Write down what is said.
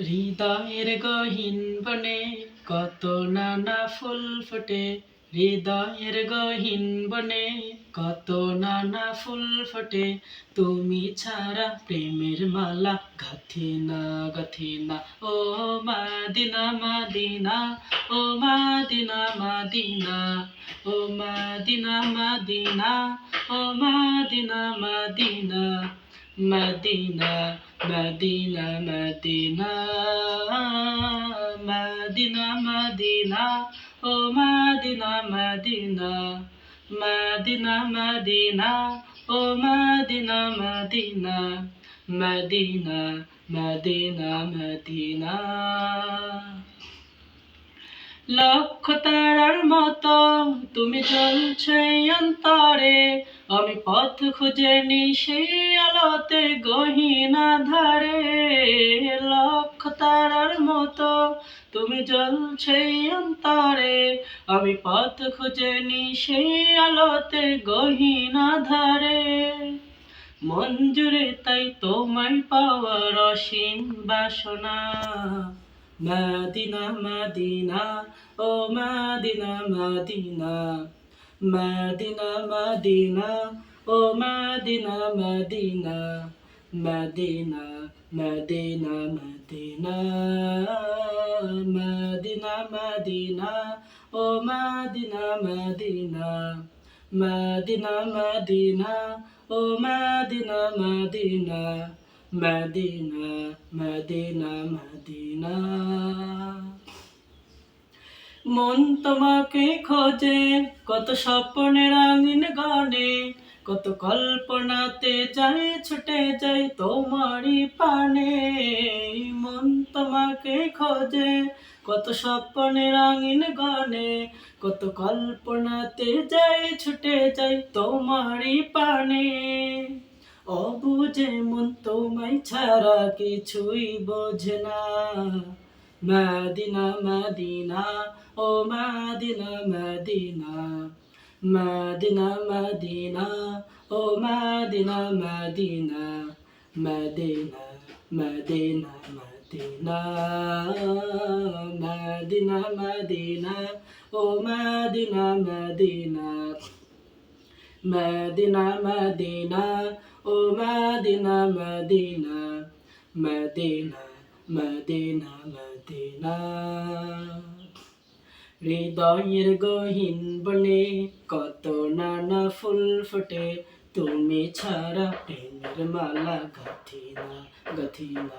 হৃদয়ের গহীন বনে কত নানা ফুল ফোটে, হৃদয়ের গহীন বনে কত নানা ফুল ফোটে। তুমি ছাড়া প্রেমের মালা গাঁথি না গাঁথি না। ও মাদিনা মাদিনা, ও মাদিনা মাদিনা, ও মাদিনা মাদিনা, ও Medina Medina, Medina Medina Medina, Medina Medina, ও মদিনা মদিনা, মদিনা মদিনা, ও Medina Medina, Medina Medina Medina. লক্ষ তারার মতো তুমি জ্বলছো এই অন্তরে, আমি পথ খুঁজে নি সেই আলোতে গহীন আঁধারে। লক্ষ তারার মতো তুমি জ্বলছো এই অন্তরে, আমি পথ খুঁজে নি সেই আলোতে গহীন আঁধারে। মন জুড়ে তাই তোমায় পাওয়ার অসীম বাসনা। মদিনা মদিনা, ও মদিনা মদিনা, মদিনা মদিনা, ও Medina Medina, Medina Medina Medina, Medina Medina, ও মদিনা মদিনা, মদিনা মদিনা, ও Medina Medina, Medina Medina Medina. মন তোমাকে খোঁজে কত স্বপ্নের রঙিন গানে, কত কল্পনাতে যায় ছুটে যায় তোমারই পানে। মন তোমাকে খোঁজে কত স্বপ্নের রঙিন গানে, কত কল্পনাতে যায় ছুটে যায় তোমারই পানে। অবুঝে মন তোমায় ছাড়া কিছুই বোঝে না। মদিনা মদিনা, ও মদিনা মদিনা, মদিনা মদিনা, ও Medina Medina, Medina Medina Medina, Medina Medina, ও মদিনা মদিনা, মদিনা মদিনা, ও Medina Medina, Medina Medina Medina. হৃদয়ের গহীন বনে কত নানা ফুল ফোটে, তুমি ছাড়া প্রেমের মালা গাঁথি না গাঁথি না।